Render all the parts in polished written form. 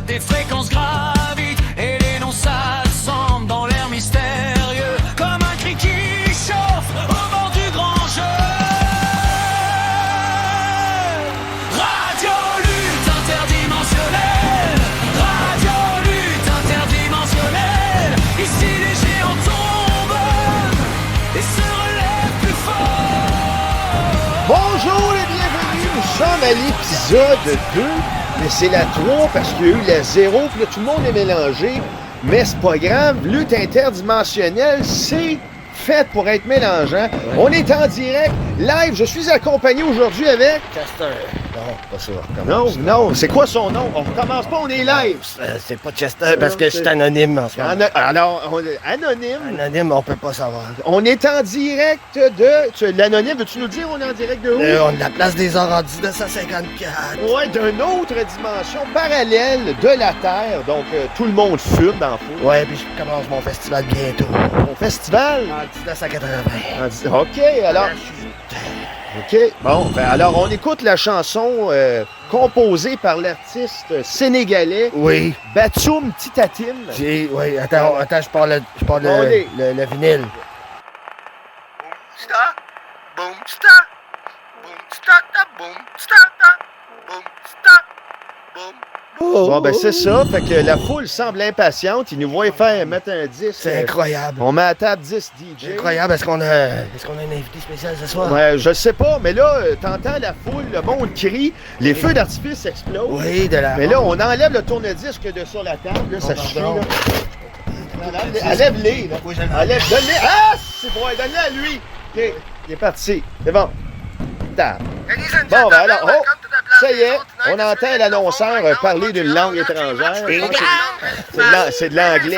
Des fréquences gravitent et les noms s'assemblent dans l'air mystérieux, comme un cri qui chauffe au bord du grand jeu. Radio lutte interdimensionnelle, radio lutte interdimensionnelle. Ici les géants tombent et se relèvent plus fort. Bonjour et bienvenue, nous sommes à l'épisode 2, mais c'est la 3 parce qu'il y a eu la 0, puis là tout le monde est mélangé, mais c'est pas grave, lutte interdimensionnelle, c'est fait pour être mélangeant. Ouais. On est en direct, live, je suis accompagné aujourd'hui avec... Chester. Non, pas ça. Non, c'est quoi son nom? On recommence pas, on est live. C'est pas Chester parce que je suis anonyme en ce moment. Alors, anonyme. Anonyme, on peut pas savoir. On est en direct de... L'anonyme, veux-tu nous dire on est en direct de où? On est la place des Arts en 1954. Ouais, d'une autre dimension parallèle de la Terre. Donc, tout le monde fume dans le fond. Ouais, puis je commence mon festival bientôt. Mon festival? En 1980. OK, alors... OK. Bon, ben alors on écoute la chanson composée par l'artiste sénégalais. Oui. Batsoum Titatim. Oui, attends, je parle le vinyle. Boom, sta, boom, sta, boom, sta, boom, sta, boom. Bon, ben c'est ça. Fait que la foule semble impatiente. Ils nous voient faire mettre un 10. C'est incroyable. On met à table 10 DJ. C'est incroyable. Est-ce qu'on a un invité spécial ce soir? Ouais, je sais pas, mais là, t'entends la foule, le monde crie, les feux d'artifice explosent. Oui, de la... Mais là, on enlève le tourne-disque de sur la table. Là, ça chie, là. Enlève-les, là. Oui, Donne-les. Ah! C'est bon, donne-les à lui. OK, il est parti. C'est bon. Table. Bon, ben alors, oh, ça y est, on entend l'annonceur parler d'une langue étrangère. C'est de l'anglais.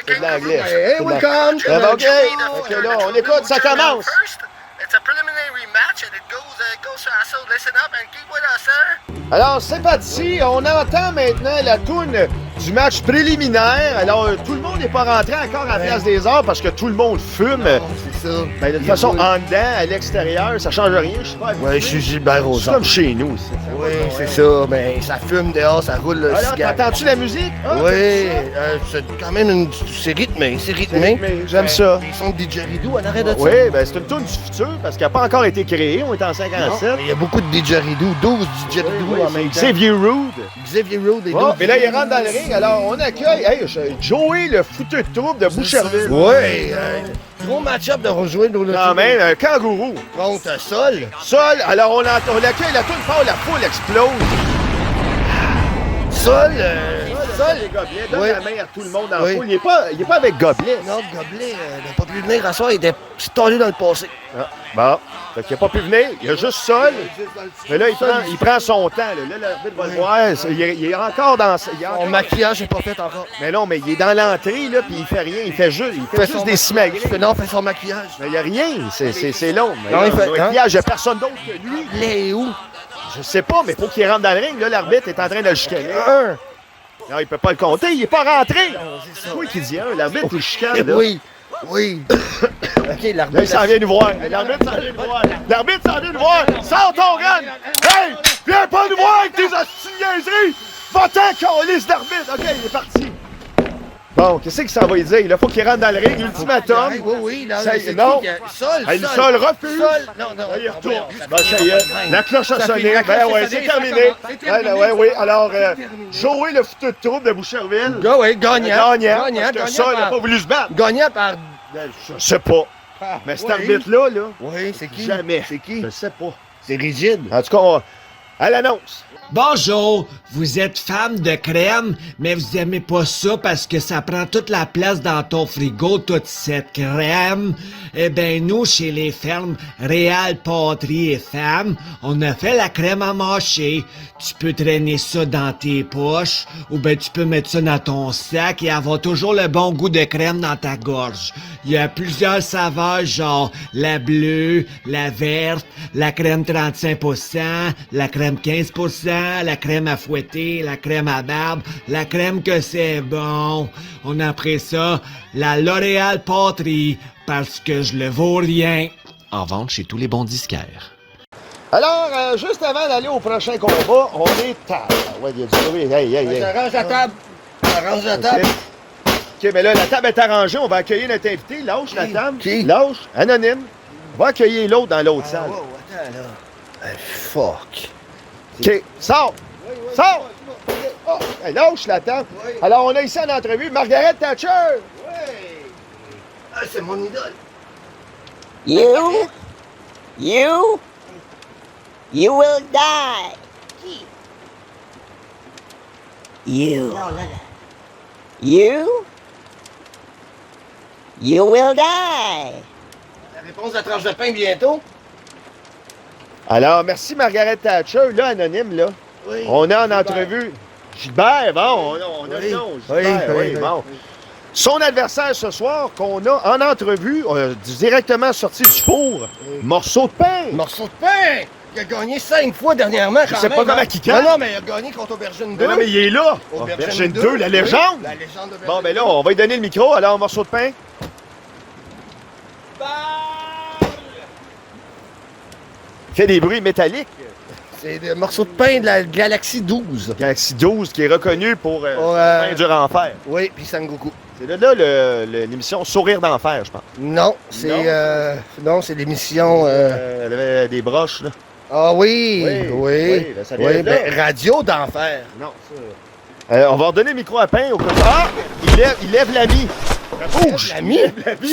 C'est de l'anglais. Hey, welcome! OK, là, on écoute, ça commence. It's a preliminary match and it goes so listen up and keep with us, sir. Alors, c'est parti. On entend maintenant la toune du match préliminaire. Alors, tout le monde n'est pas rentré encore à la place des arts parce que tout le monde fume. Non, c'est ça. Ben, de toute façon, en dedans, à l'extérieur, ça change rien. Je sais pas. Ouais, je suis Gilbert Rozon. C'est comme chez nous aussi. Oui, c'est ça. Ben, ça fume dehors, ça roule le Alors, cigare. t'entends-tu la musique? Ah, oui, c'est quand même c'est rythmé, J'aime ça. Ils sont de didgeridoo en arrêt de ça. Oui, ben c'est une toune du futur parce qu'elle n'a pas encore été créée. On est en 57. Non, il y a beaucoup de didgeridoo, 12 didgeridoo en même temps. Xavier Rude. Xavier Rude et 12. Oh, mais là, il rentre dans le ring. Alors, on accueille Joey, le fouteux de troupe de Boucherville. Oui, gros match-up de rejoindre au Quand même, un kangourou. contre Sol. Sol, alors on accueille la toune fort, la foule explose. Sol, Les gobelets, donne oui. la main à tout le monde dans Oui. la foule. Il est pas avec gobelet. non, le gobelet n'a pas pu venir à soir, il était tendu dans le passé. Ah, bon, fait qu'il n'a pas pu venir. Il y a juste Sol. Mais là, il prend son temps. Là, l'arbitre va le voir. Il est encore dans... Son maquillage n'est pas fait encore. Mais non, mais il est dans l'entrée, là, puis il fait rien. Il fait juste des simagrées. Non, fait son maquillage. Mais il n'y a rien. C'est long. Mais Non, là, il fait- le maquillage, il n'y a personne d'autre que lui. Il est où? Je sais pas, mais faut qu'il rentre dans le ring. Là, l'arbitre est en train de le chicaner. Un. Non, il peut pas le compter. Il est pas rentré. c'est C'est toi qui dis un. L'arbitre, il chicane. Là. Oui. OK, Là, il l'arbitre. s'en vient nous voir. L'arbitre s'en vient nous voir. L'arbitre s'en vient nous voir. Sors ton gun. Hey! Viens pas nous voir avec tes astignaiseries. Va-t'en, calice d'arbitre. OK, il est parti. Bon, qu'est-ce qu'il s'en va y dire? Il faut qu'il rentre dans le ring. Ultimatum. Oui, non, Ça, c'est non. qui? Sol, Hey, le Sol refuse. Sol. Non. Là, il retourne. Bon, ça y est. La cloche a Ça sonné. finit. La Ben cloche ouais, a c'est sonné. terminé. C'est terminé. Oui. Alors, Joey, le fouteux de troupe de Boucherville. Oui, gagnant. Parce que Sol n'a pas voulu se battre. Gagnant par... Je sais pas. Mais cet arbitre-là, Oui, c'est qui? jamais. C'est qui? Je sais pas. C'est rigide. En tout cas, à l'annonce. Bonjour, vous êtes fan de crème, mais vous aimez pas ça parce que ça prend toute la place dans ton frigo, toute cette crème. Eh ben nous, chez les fermes Réal Patrie et Femmes, on a fait la crème à mâcher. Tu peux traîner ça dans tes poches, ou ben tu peux mettre ça dans ton sac et avoir toujours le bon goût de crème dans ta gorge. Il y a plusieurs saveurs, genre la bleue, la verte, la crème 35%, la crème 15%, la crème à fouetter, la crème à barbe, la crème que c'est bon. On a pris ça, la L'Oréal Patrie, parce que je le vaux rien. En vente chez tous les bons disquaires. Alors, juste avant d'aller au prochain combat, on est à... Ouais, il y a du bruit. Hey. J'arrange la table. J'arrange la table. OK, mais là, la table est arrangée. On va accueillir notre invité. Lâche la table. Qui? Lâche. Anonyme. On va accueillir l'autre dans l'autre salle. Wow, attends, là. Hey, fuck. OK, sors. Sors. Oh, hey, lâche la table. Oui. Alors, on a ici en entrevue Margaret Thatcher. Ouais. Ah, c'est mon idole. You will die. You will die. La réponse de la tranche de pain bientôt. Alors, merci Margaret Thatcher. Là, Anonyme, là. Oui. On est en entrevue. Gilbert, bon, on a Oui. le nom. Gilbert, oui, bon. Son adversaire ce soir, qu'on a en entrevue, directement sorti du four, morceau de pain. Morceau de pain. Il a gagné 5 fois dernièrement. Je sais pas comment il Non, gagne. non, mais il a gagné contre Aubergine 2. Non, mais il est là. Aubergine Aubergine 2, 2, la oui. légende. La légende d'Aubergine Bon, ben là, 2. on va lui donner le micro. Alors, morceau de pain. Fait des bruits métalliques. C'est des morceaux de pain de la Galaxie 12. Galaxy 12, qui est reconnu pour Ouais. le pain dur enfer. Oui, puis Sangoku. C'est là l'émission Sourire d'enfer, je pense. Non, c'est non, c'est l'émission. Elle avait des broches, là. Ah oui, oui, là, ça vient oui, de là. ben, Radio d'enfer. Non, ça. On va redonner le micro à pain au cas. Ah! Il lève l'ami. Rouge. L'ami,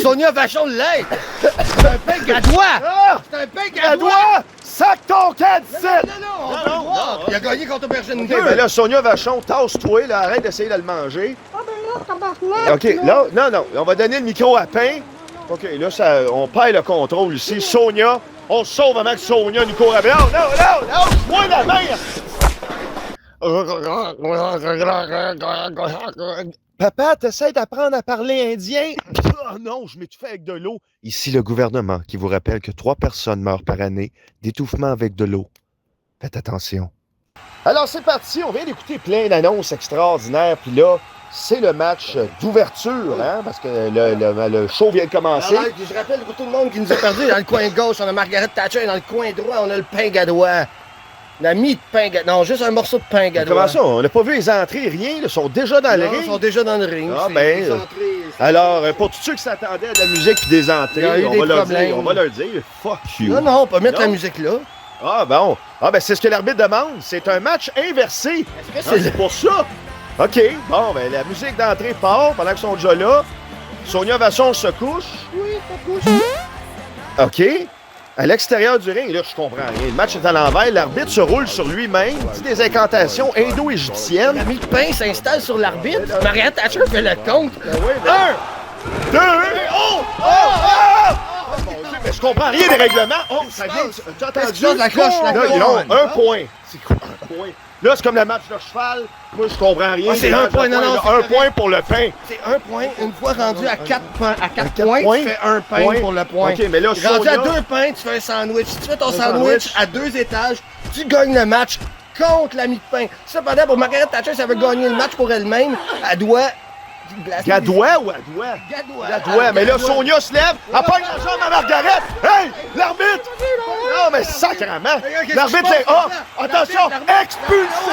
Sonia Vachon de l'aide. C'est un pain gadois. Ah! C'est un pain À gadois. toi! Sac ton camp Non, 17! non, on peut le voir. Il a gagné contre Aubergine 2. OK, ben là, Sonia Vachon, tasse-toi, là, arrête d'essayer de le manger. OK, là, non, on va donner le micro à pain. OK, là, on perd le contrôle ici. Sonia, on se sauve avant que Sonia nous court après. Non, moi la main! Papa, t'essaies d'apprendre à parler indien? Oh non, je m'étouffe avec de l'eau. Ici le gouvernement qui vous rappelle que 3 personnes meurent par année d'étouffement avec de l'eau. Faites attention. Alors c'est parti, on vient d'écouter plein d'annonces extraordinaires, puis là, c'est le match d'ouverture, hein, parce que le show vient de commencer. Alors, je rappelle pour tout le monde qui nous a perdu, dans le coin gauche, on a Margaret Thatcher, dans le coin droit, on a le pain gadois. La mie de pain gadois. Non, juste un morceau de pain gadois. Comment ça? On n'a pas vu les entrées, rien, ils sont déjà dans le Non, ring. ils sont déjà dans le ring. Ah, c'est ben, des entrées, c'est- Alors, pour tous ceux qui s'attendaient à de la musique et des entrées, Il y a eu on des va leur problèmes. dire, fuck you. Non, non, on peut mettre Non. la musique là. Ah bon. Ah ben c'est ce que l'arbitre demande. C'est un match inversé. Est-ce Ah, c'est pour ça. OK. Bon, ben la musique d'entrée part pendant qu'ils sont déjà là. Sonia Vachon se couche. Oui, ça couche. OK. À l'extérieur du ring, là, je comprends rien. Le match est à l'envers. L'arbitre se roule sur lui-même. Dit des incantations La indo-égyptiennes. mie de pain s'installe sur l'arbitre. Margaret Thatcher fait le compte. Oui, ben, 1, 2. Oh! Oh! Oh! Mon Dieu, mais je comprends rien des règlements. Oh, ça vient. Tu as entendu? Qu'est-ce que la cloche, la Là, cloche? ils ont un point. C'est quoi un point? Là, c'est comme le match de cheval. Moi, je comprends rien. Ah, c'est un point. Non, non, c'est un correct. point pour le pain. c'est un point. Une fois rendu à 4 points, quatre points, points. tu fais un pain Point. pour le point. OK, mais là, Rendu à Sonia... 2 pains, tu fais un sandwich. Si tu fais ton Un sandwich sandwich. à 2 étages, tu gagnes le match contre la mie de pain. Cependant, pour Margaret Thatcher, ça veut gagner le match pour elle-même. Elle doit... Gadois ou Adois? Gadois. Gadois. Mais là, Sonia se lève. Elle pogne la jambe à Margaret. Hey! L'arbitre! Non, mais sacrément! L'arbitre est... Ah! Attention! Expulsé!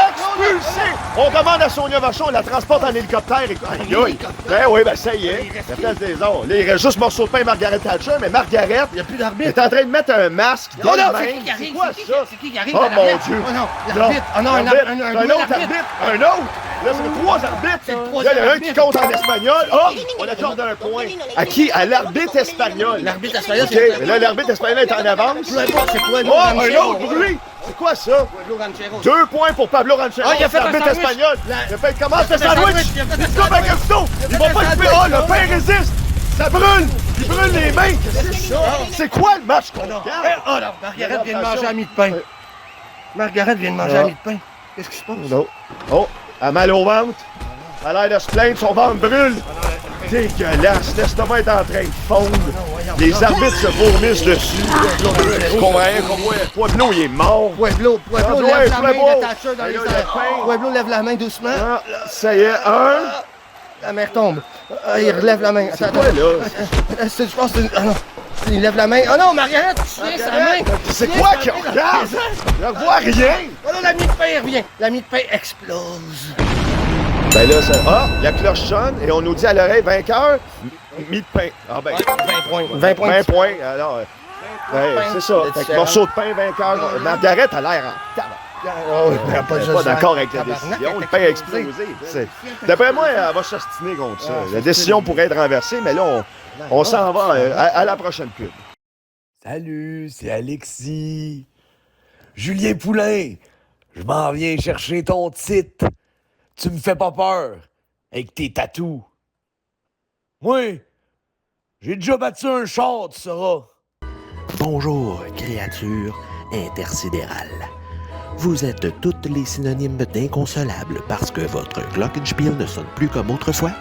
Expulsé! On demande à Sonia Vachon, on la transporte en hélicoptère. Et... Aïe, aïe. Ben oui, ben ça y est. La place des arts. Là, il reste juste morceau de pain Margaret Thatcher, mais Margaret Il n'y a plus est d'arbitre. en train de mettre un masque. Oh non, d'elle-même. c'est qui qui arrive? C'est quoi ça? C'est qui qui arrive? Oh à mon l'arbitre? Dieu! Oh non, l'arbitre. Oh non, un Arbitre. un Un nouvel autre arbitre! Un autre! Là, c'est 3 arbitres! C'est le Là, il y troisième en a un qui arbitre. compte en espagnol. Oh! On accorde un point. À qui? À l'arbitre espagnol. L'arbitre espagnol, OK, mais là, l'arbitre espagnol est en avance. Peu importe, c'est quoi? Oh, un autre bruit! C'est quoi ça? Pablo Rancheros. 2 points pour Pablo Rancheros, Ah, il a fait un l'arbitre sandwich. espagnol. La- Il a fait comment ce Il a fait un sandwich? sandwich, il a fait un Il se coupe sandwich. avec un couteau. Il a Il fait va un pas le sandwich. faire. Oh, le pain résiste. Ça brûle. Il brûle les mains. C'est quoi le match qu'on regarde? Oh non, Margaret vient de manger un mie de pain. Margaret vient de manger un mie de pain. Qu'est-ce qui se passe? Non. Oh, elle a mal au ventre. Elle a l'air de se plaindre, son ventre brûle. Dégueulasse, l'estomac est en train de fondre. Les arbitres se vomissent dessus. Je comprends rien, Pueblo, il est mort. Pueblo Ah, lève ouais, la main Pueblo. de Thatcher dans Et les là, airs. le pain. Pueblo lève la main doucement. Ah, ça y est, un. La mère tombe. Il relève la main. Attends, C'est quoi, là? Je pense que c'est une... Ah non. Il lève la main. Oh non, Margaret, tu tiens sa main. C'est quoi qui regarde? Je vois rien! Oh non, la mie de pain revient. La mie de pain explose. Ben là, ça... Ah, la cloche sonne et on nous dit à l'oreille vainqueur, mie de pain. Ah ben, 20 points. 20 points. 20 points. Alors, c'est ça. Fait que morceau de pain vainqueur. Margaret a l'air en tabac. Oh, Elle n'est pas d'accord avec la décision. Le pain a explosé. D'après moi, elle va s'ostiner contre ça. La décision pourrait être renversée, mais là, on s'en va à la prochaine pub. Salut, c'est Alexis. Julien Poulain, je m'en viens chercher ton titre. Tu me fais pas peur avec tes tatous. Moi, j'ai déjà battu un char, tu sauras. Bonjour, créatures intersidérales. Vous êtes toutes les synonymes d'inconsolables parce que votre glockenspiel ne sonne plus comme autrefois?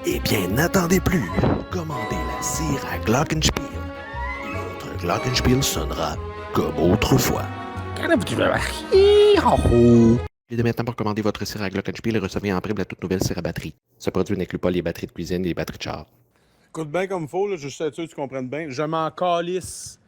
Eh bien, n'attendez plus. Commandez la cire à glockenspiel et votre glockenspiel sonnera comme autrefois. Et de maintenant, pour commander votre cire à glockenspiel et recevez en prime la toute nouvelle cire à batterie. Ce produit n'inclut pas les batteries de cuisine et les batteries de char. Écoute bien comme faut, là, je suis sûr que tu comprennes bien. Je m'en calisse.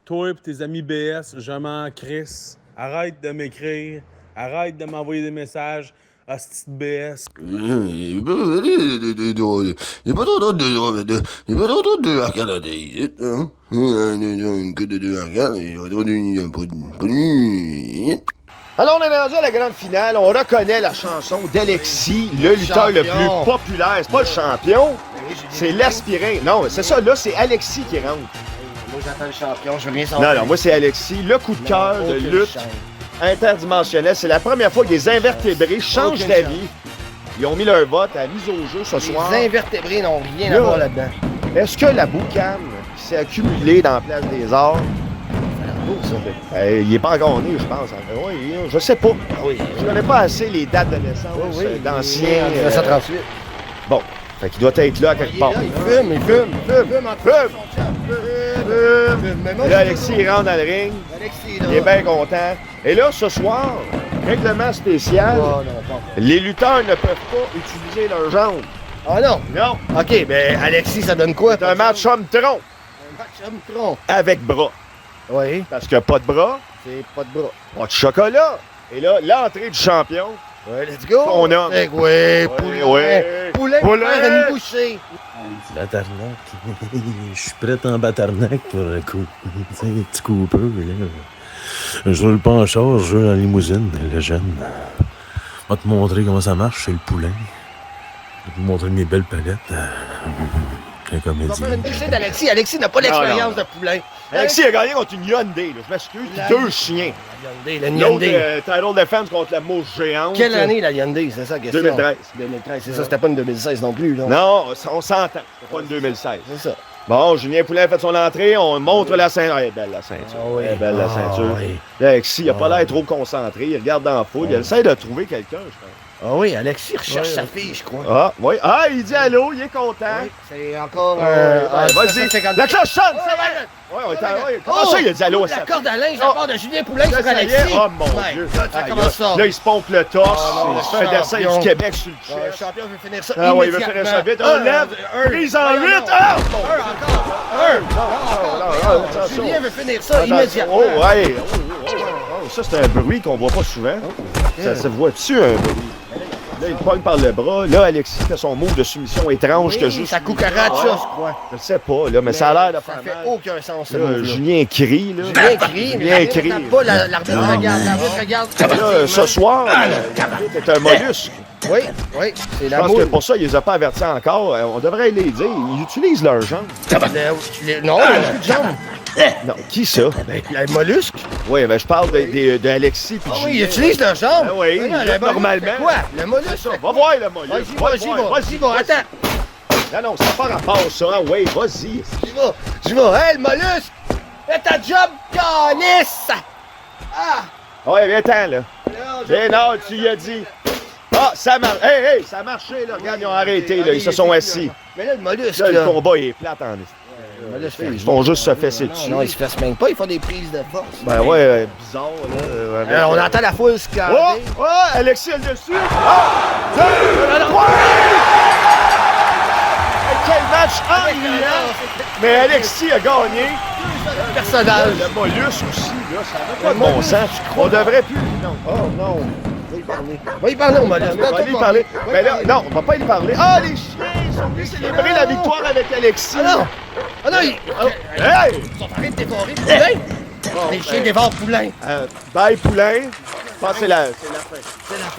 Toi et tes amis BS, je m'en crisse. Arrête de m'écrire. Arrête de m'envoyer des messages. Hostie de BS. Il n'y a pas trop de arcade ici, hein? Que de deux arcades, il n'y a pas de... Alors, on est rendu à la grande finale. On reconnaît la chanson d'Alexis, le lutteur le plus populaire. C'est pas le champion, c'est l'aspirant. Non, c'est ça, là, c'est Alexis qui rentre. Moi, j'attends le champion, je veux rien savoir. Non, moi, c'est Alexis, le coup de cœur de lutte interdimensionnelle. C'est la première fois que les invertébrés changent d'avis. Ils ont mis leur vote à mise au jeu ce soir. Les invertébrés n'ont rien à voir là-dedans. Est-ce que la boucane qui s'est accumulée dans la place des Arts, il est pas encore né, je pense. Oui, je sais pas. Je connais pas assez les dates de naissance d'anciens. 1938. Bon, fait qu'il doit être là quelque part. Il fume. Et là, Alexis, il rentre dans le ring. Il est bien content. Et là, ce soir, règlement spécial, les lutteurs ne peuvent pas utiliser leurs jambes. Ah non? Non. OK, ben Alexis, ça donne quoi? C'est un match homme-tronc Un match homme-tronc. avec bras. Oui. Parce qu'il n'y a pas de bras, C'est pas de bras. pas de chocolat. Et là, l'entrée du champion, Ouais, let's go. On a. Oui, poulet. ouais. Poulet, Poulet. faire une bouchée. Batarnac. Je suis prêt en batarnac pour le coup. Tu sais, les petits Cooper, là. Je roule pas en char, je roule en limousine, le jeune. Je vais te montrer comment ça marche chez le poulain. Je vais te montrer mes belles palettes. Un On va comédien. faire une bouchée d'Alexis. Alexis n'a pas l'expérience de poulet. Alexis a gagné contre une Hyundai, là, je m'excuse, puis La- 2 chiens. La L'autre, Hyundai. title defense contre la mouche géante. Quelle année la Hyundai? C'est ça la question. 2013. 2013, c'est ça. C'était pas une 2016 non plus. Là. Non, on s'entend. C'est pas une 2016. C'est ça. Bon, Julien Poulin fait son entrée, on montre la ceinture. Elle est belle la ceinture. Ah oui. Elle est belle la ceinture. oui. Là, Alexis, il a pas l'air trop concentré, il regarde dans la foule, il essaie de trouver quelqu'un, je pense. Ah oui, Alexis recherche sa fille, je crois. Ah, oui. Ah, il dit allô, il est content. Oui, c'est encore... Vas-y, la cloche sonne, c'est vrai. Ouais, on est à- ouais. Comment ça, il a dit allô à sa La corde à linge, Oh. la part de Julien Poulin sur Là, ça y est. Alexis. Oh mon Ouais. Dieu. Là, ça Ah, commence ça. Là, il se pompe le torse, Oh, non, il se fait un dessin champion. du Québec sur le Le chest. champion veut finir ça Ah oui, il veut finir ça vite. On lève, prise en 8. Ah! Julien veut finir ça immédiatement. Oh, ouais. Oh, ça, c'est un bruit qu'on voit pas souvent. Ça se voit-tu, un bruit? Là, il pogne par le bras. Là, Alexis fait son move de soumission étrange que Oui, juste... ça cucaracha, je crois. Je le sais pas, là, mais ça a l'air de Ça faire fait mal. aucun sens, ce Là, move-là. Julien crie, là. Julien crie, mais Julien l'arbitre crie. tape pas, l'arbitre regarde, l'arbitre regarde. Là, ce soir, c'est un mollusque. Oui, c'est Je la pense que moule. pour ça, ils les ont pas avertis encore. On devrait les dire. Ils utilisent leurs jambes. Non, il n'a plus de jambes. Non, qui ça? Ben, le mollusque. Oui, ben je parle de Alexis puis Ah Julien. oui, il utilise leurs jambes. Ben oui, Mais non, il le lutte mollusque normalement. fait quoi? Le mollusque Ça, fait va voir le mollusque. J'y vais, attends. Non, ça n'a pas rapport ça. Hein. Oui, vas-y. J'y vais. Hey, le mollusque! Fais ta job, calice! Ah! Ouais, viens-t'en, là. Non, tu y as dit. Ah, ça marche. Hey, ça a marché, là. Regarde, ils ont arrêté, là. Ils se sont assis. Mais là, le mollusque, Là, le là. combat est plate en Le mollusque fait- Ils font juste se fesser dessus. Non, ils se fassent même pas, ils font des prises de force. Ben ouais, bizarre, là. avec- On entend la foule scander. Oh! Oh! Alexis est dessus! Ah! 2, 3! le match ennuyant, mais Alexis a gagné. Personnage. Le mollusque aussi, là, ça n'a pas de bon sens. On devrait plus... Non. Oh non. Va y parler, on va On va aller parler. Mais là, non, on va pas y parler. Ah, les chiens! Ils sont venus célébrer la victoire avec Alexis. Ah non! Ah non, Hey! ils sont en train de dévorer Poulain! Les chiens dévorent Poulain! Bye, Poulain. Je pense que c'est la fin.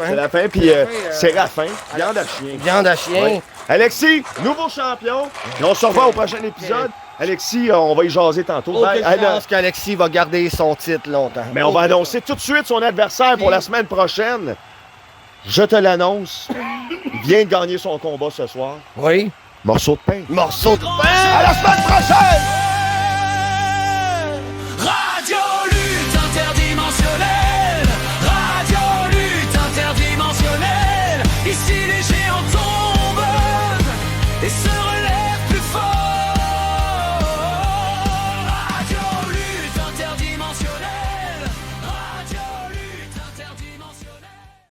C'est la fin, puis c'est la fin. Viande à chien. Viande à chien. Ouais. Alexis, nouveau champion. Et on se revoit au prochain épisode. Alexis, on va y jaser tantôt. Aucune chance qu'Alexis va garder son titre longtemps. Mais on va annoncer tout de suite son adversaire pour la semaine prochaine. Je te l'annonce. Il vient de gagner son combat ce soir. Oui. Morceau de pain. Morceau de pain! À la semaine prochaine!